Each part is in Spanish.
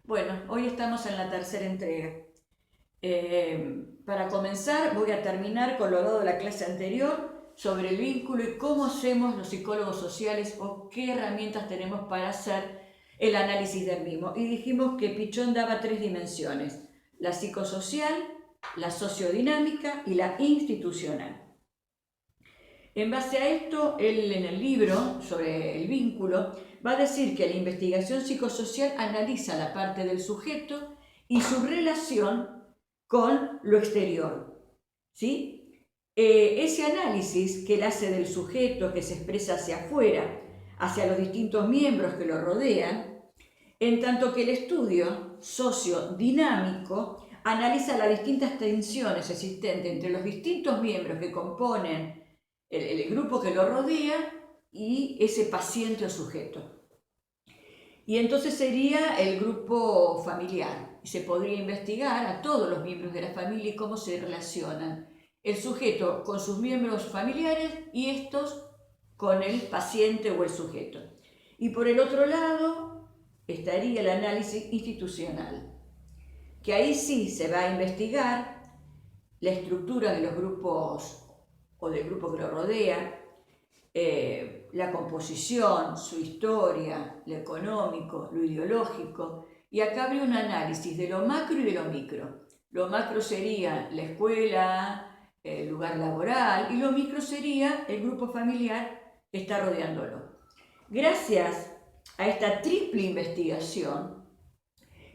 Bueno, hoy estamos en la tercera entrega. Para comenzar, voy a terminar con lo dado de la clase anterior sobre el vínculo y cómo hacemos los psicólogos sociales o qué herramientas tenemos para hacer el análisis del mismo. Y dijimos que Pichón daba tres dimensiones: la psicosocial, la sociodinámica y la institucional. En base a esto, él en el libro sobre el vínculo va a decir que la investigación psicosocial analiza la parte del sujeto y su relación con lo exterior. ¿Sí? Ese análisis que él hace del sujeto que se expresa hacia afuera, hacia los distintos miembros que lo rodean, en tanto que el estudio sociodinámico analiza las distintas tensiones existentes entre los distintos miembros que componen el grupo que lo rodea y ese paciente o sujeto. Y entonces sería el grupo familiar. Se podría investigar a todos los miembros de la familia y cómo se relacionan el sujeto con sus miembros familiares y estos con el paciente o el sujeto. Y por el otro lado estaría el análisis institucional, que ahí sí se va a investigar la estructura de los grupos o del grupo que lo rodea, la composición, su historia, lo económico, lo ideológico, y acá habría un análisis de lo macro y de lo micro. Lo macro sería la escuela, el lugar laboral, y lo micro sería el grupo familiar que está rodeándolo. Gracias a esta triple investigación,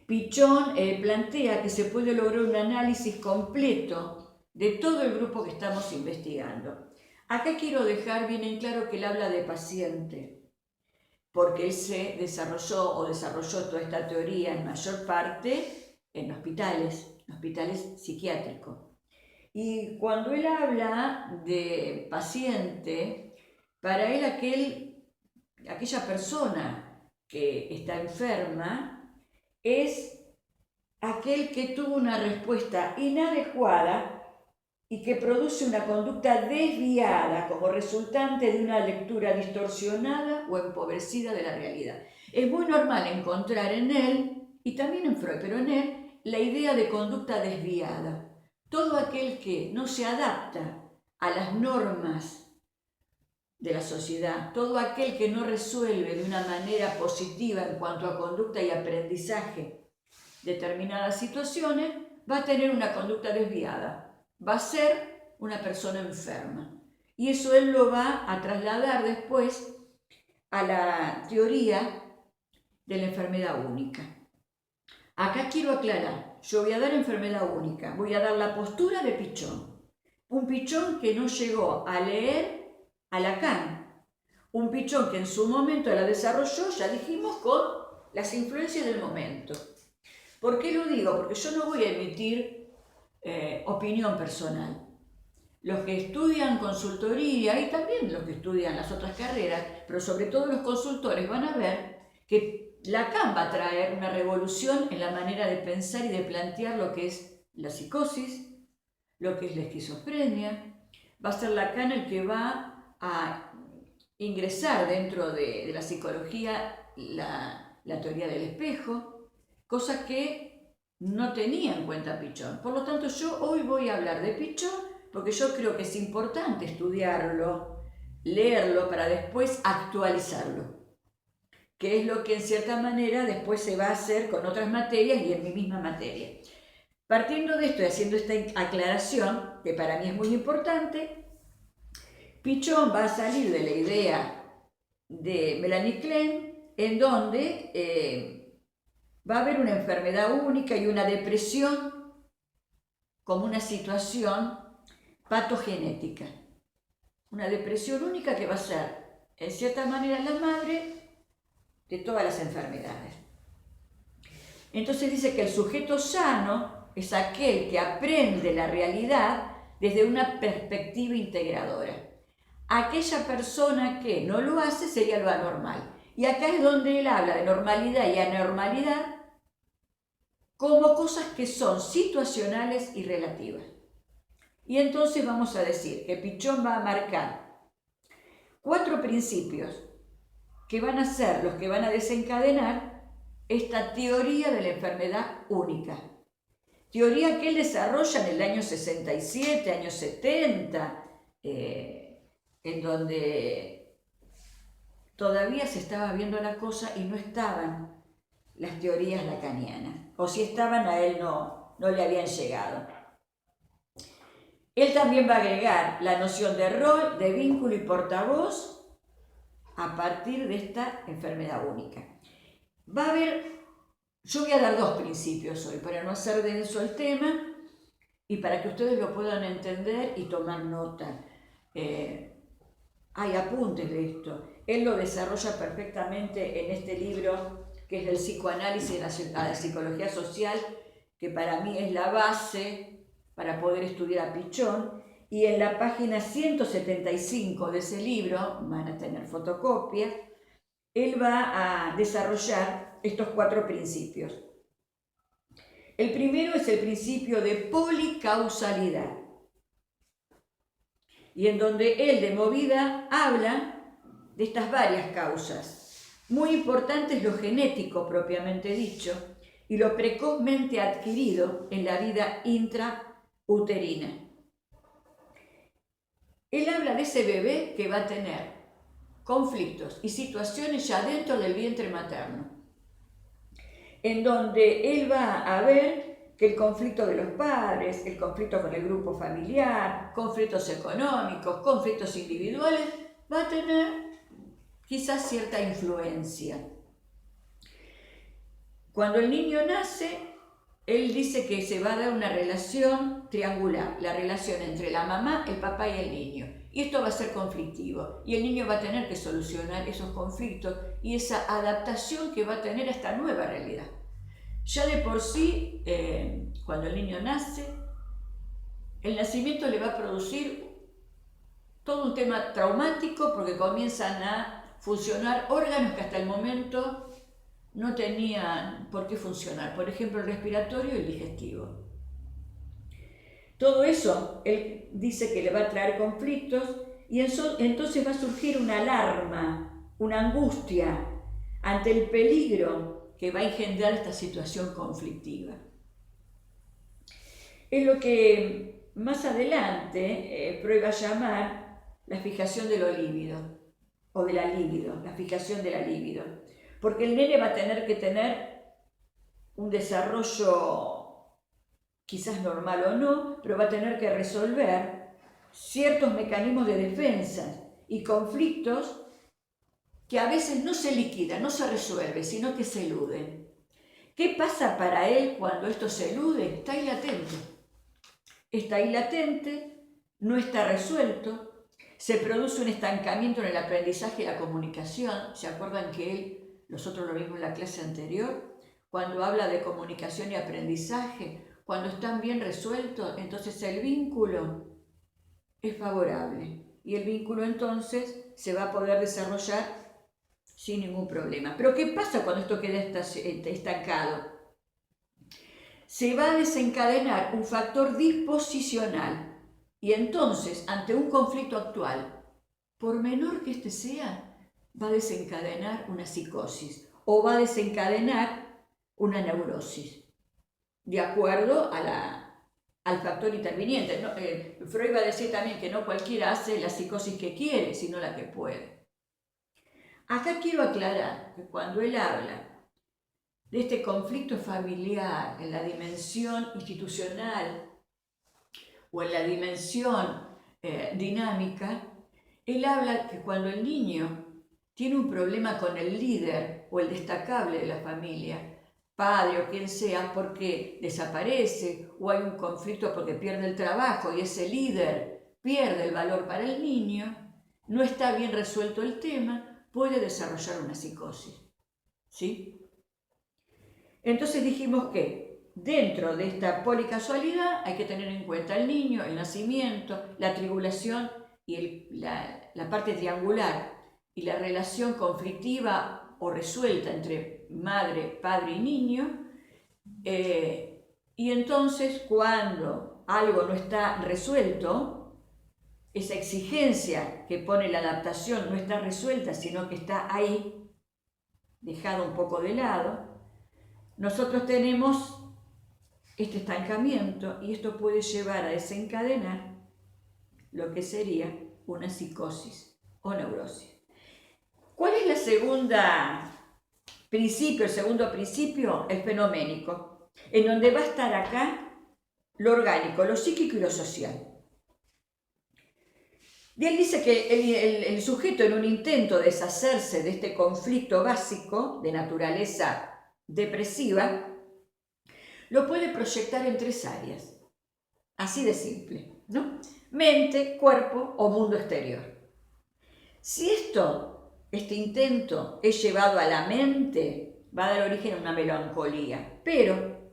Pichón plantea que se puede lograr un análisis completo de todo el grupo que estamos investigando. Acá quiero dejar bien en claro que él habla de paciente, porque él se desarrolló toda esta teoría en mayor parte en hospitales psiquiátricos. Y cuando él habla de paciente, para él aquella persona que está enferma es aquel que tuvo una respuesta inadecuada y que produce una conducta desviada como resultante de una lectura distorsionada o empobrecida de la realidad. Es muy normal encontrar en él, y también en Freud, pero en él, la idea de conducta desviada. Todo aquel que no se adapta a las normas de la sociedad, todo aquel que no resuelve de una manera positiva en cuanto a conducta y aprendizaje determinadas situaciones, va a tener una conducta desviada, va a ser una persona enferma. Y eso él lo va a trasladar después a la teoría de la enfermedad única. Acá quiero aclarar, yo voy a dar enfermedad única, voy a dar la postura de Pichón. Un Pichón que no llegó a leer a Lacan, un Pichón que en su momento la desarrolló, ya dijimos, con las influencias del momento. ¿Por qué lo digo? Porque yo no voy a emitir opinión personal. Los que estudian consultoría y también los que estudian las otras carreras, pero sobre todo los consultores, van a ver que Lacan va a traer una revolución en la manera de pensar y de plantear lo que es la psicosis, lo que es la esquizofrenia. Va a ser Lacan el que va a ingresar dentro de la psicología la teoría del espejo, cosas que no tenía en cuenta Pichón. Por lo tanto, yo hoy voy a hablar de Pichón porque yo creo que es importante estudiarlo, leerlo para después actualizarlo, que es lo que en cierta manera después se va a hacer con otras materias y en mi misma materia. Partiendo de esto y haciendo esta aclaración, que para mí es muy importante, Pichón va a salir de la idea de Melanie Klein, en donde va a haber una enfermedad única y una depresión como una situación patogenética. Una depresión única que va a ser, en cierta manera, la madre de todas las enfermedades. Entonces dice que el sujeto sano es aquel que aprende la realidad desde una perspectiva integradora. Aquella persona que no lo hace sería lo anormal. Y acá es donde él habla de normalidad y anormalidad como cosas que son situacionales y relativas. Y entonces vamos a decir que Pichón va a marcar 4 principios que van a ser los que van a desencadenar esta teoría de la enfermedad única. Teoría que él desarrolla en el año 67, año 70, en donde todavía se estaba viendo la cosa y no estaban las teorías lacanianas. O si estaban, a él no le habían llegado. Él también va a agregar la noción de rol, de vínculo y portavoz a partir de esta enfermedad única. Va a haber, yo voy a dar dos principios hoy para no hacer denso el tema y para que ustedes lo puedan entender y tomar nota. Hay apuntes de esto. Él lo desarrolla perfectamente en este libro que es del psicoanálisis a la psicología social, que para mí es la base para poder estudiar a Pichón, y en la página 175 de ese libro, van a tener fotocopias, él va a desarrollar estos 4 principios. El primero es el principio de policausalidad, y en donde él de movida habla de estas varias causas. Muy importante es lo genético propiamente dicho y lo precozmente adquirido en la vida intrauterina. Él habla de ese bebé que va a tener conflictos y situaciones ya dentro del vientre materno, en donde él va a ver que el conflicto de los padres, el conflicto con el grupo familiar, conflictos económicos, conflictos individuales, va a tener quizás cierta influencia. Cuando el niño nace, él dice que se va a dar una relación triangular, la relación entre la mamá, el papá y el niño. Y esto va a ser conflictivo. Y el niño va a tener que solucionar esos conflictos y esa adaptación que va a tener a esta nueva realidad. Ya de por sí, cuando el niño nace, el nacimiento le va a producir todo un tema traumático porque comienzan a funcionar órganos que hasta el momento no tenían por qué funcionar. Por ejemplo, el respiratorio y el digestivo. Todo eso, él dice que le va a traer conflictos y entonces va a surgir una alarma, una angustia ante el peligro que va a engendrar esta situación conflictiva. Es lo que más adelante Freud va a llamar la fijación de lo líbido, o de la libido, la fijación de la libido. Porque el nene va a tener que tener un desarrollo quizás normal o no, pero va a tener que resolver ciertos mecanismos de defensa y conflictos que a veces no se liquidan, no se resuelven, sino que se eluden. ¿Qué pasa para él cuando esto se elude? Está ahí latente. Está ahí latente, no está resuelto, se produce un estancamiento en el aprendizaje y la comunicación. ¿Se acuerdan que él, nosotros lo vimos en la clase anterior? Cuando habla de comunicación y aprendizaje, cuando están bien resueltos, entonces el vínculo es favorable y el vínculo entonces se va a poder desarrollar sin ningún problema. Pero ¿qué pasa cuando esto queda estancado? Se va a desencadenar un factor disposicional y entonces, ante un conflicto actual, por menor que este sea, va a desencadenar una psicosis o va a desencadenar una neurosis, de acuerdo al factor interviniente. Freud va a decir también que no cualquiera hace la psicosis que quiere, sino la que puede. Acá quiero aclarar que cuando él habla de este conflicto familiar en la dimensión institucional o en la dimensión dinámica, él habla que cuando el niño tiene un problema con el líder o el destacable de la familia, padre o quien sea, porque desaparece o hay un conflicto porque pierde el trabajo y ese líder pierde el valor para el niño, no está bien resuelto el tema, puede desarrollar una psicosis. ¿Sí? Entonces dijimos que dentro de esta policasualidad hay que tener en cuenta el niño, el nacimiento, la tribulación y la parte triangular y la relación conflictiva o resuelta entre madre, padre y niño. Y entonces cuando algo no está resuelto, esa exigencia que pone la adaptación no está resuelta, sino que está ahí, dejada un poco de lado, nosotros tenemos este estancamiento y esto puede llevar a desencadenar lo que sería una psicosis o neurosis. ¿Cuál es el segundo principio? El fenoménico, en donde va a estar acá lo orgánico, lo psíquico y lo social. Y él dice que el sujeto, en un intento de deshacerse de este conflicto básico de naturaleza depresiva, lo puede proyectar en 3 áreas, así de simple, ¿no? Mente, cuerpo o mundo exterior. Si este intento es llevado a la mente, va a dar origen a una melancolía, pero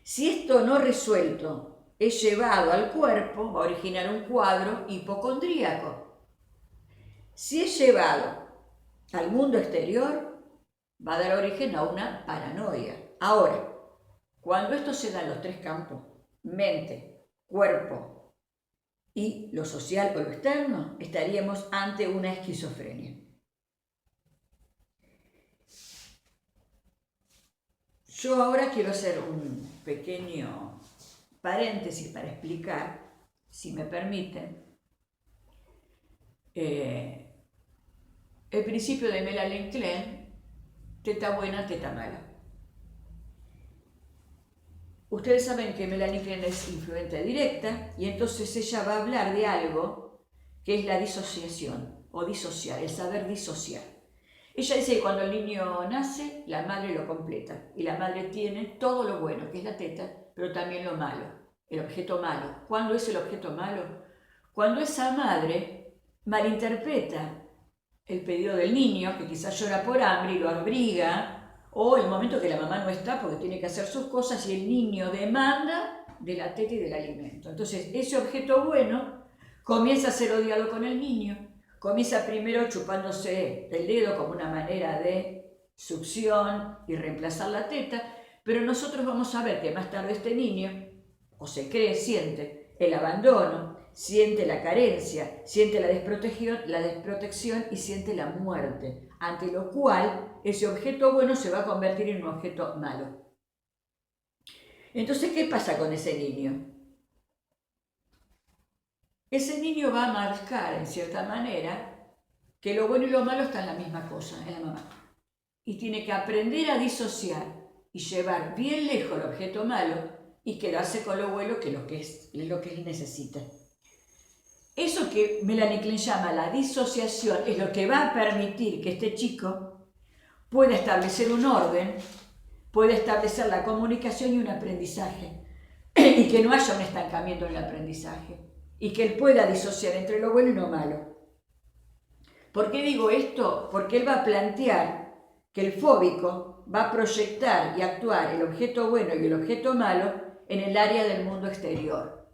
si esto no resuelto es llevado al cuerpo, va a originar un cuadro hipocondríaco. Si es llevado al mundo exterior, va a dar origen a una paranoia. Ahora, cuando esto se da en los 3 campos, mente, cuerpo y lo social o lo externo, estaríamos ante una esquizofrenia. Yo ahora quiero hacer un pequeño paréntesis para explicar, si me permiten, el principio de Melanie Klein, teta buena, teta mala. Ustedes saben que Melanie Klein es influente directa y entonces ella va a hablar de algo que es la disociación o disociar, el saber disociar. Ella dice que cuando el niño nace, la madre lo completa y la madre tiene todo lo bueno, que es la teta, pero también lo malo, el objeto malo. ¿Cuándo es el objeto malo? Cuando esa madre malinterpreta el pedido del niño, que quizás llora por hambre y lo abriga, o el momento que la mamá no está porque tiene que hacer sus cosas y el niño demanda de la teta y del alimento. Entonces ese objeto bueno comienza a ser odiado con el niño, comienza primero chupándose el dedo como una manera de succión y reemplazar la teta, pero nosotros vamos a ver que más tarde este niño, o se cree, siente el abandono, siente la carencia, siente la desprotección y siente la muerte, ante lo cual ese objeto bueno se va a convertir en un objeto malo. Entonces, ¿qué pasa con ese niño? Ese niño va a marcar, en cierta manera, que lo bueno y lo malo están en la misma cosa, en la mamá. Y tiene que aprender a disociar y llevar bien lejos el objeto malo y quedarse con lo bueno, que es lo que él necesita. Eso que Melanie Klein llama la disociación es lo que va a permitir que este chico pueda establecer un orden, pueda establecer la comunicación y un aprendizaje, y que no haya un estancamiento en el aprendizaje, y que él pueda disociar entre lo bueno y lo malo. ¿Por qué digo esto? Porque él va a plantear que el fóbico va a proyectar y actuar el objeto bueno y el objeto malo en el área del mundo exterior.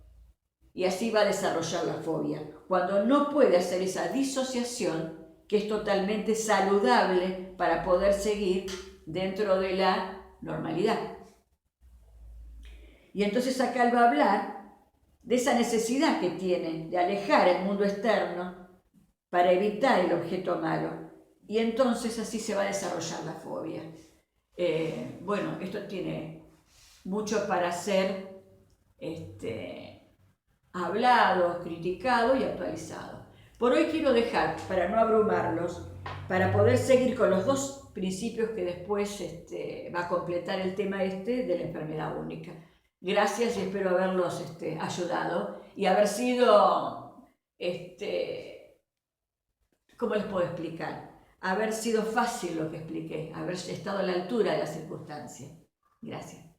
Y así va a desarrollar la fobia, cuando no puede hacer esa disociación que es totalmente saludable para poder seguir dentro de la normalidad. Y entonces acá él va a hablar de esa necesidad que tiene de alejar el mundo externo para evitar el objeto malo. Y entonces así se va a desarrollar la fobia. Bueno, esto tiene mucho para ser hablado, criticado y actualizado. Por hoy quiero dejar, para no abrumarlos, para poder seguir con los 2 principios que después va a completar el tema de la enfermedad única. Gracias y espero haberlos ayudado y haber sido, ¿cómo les puedo explicar? Haber sido fácil lo que expliqué, haber estado a la altura de las circunstancias. Gracias.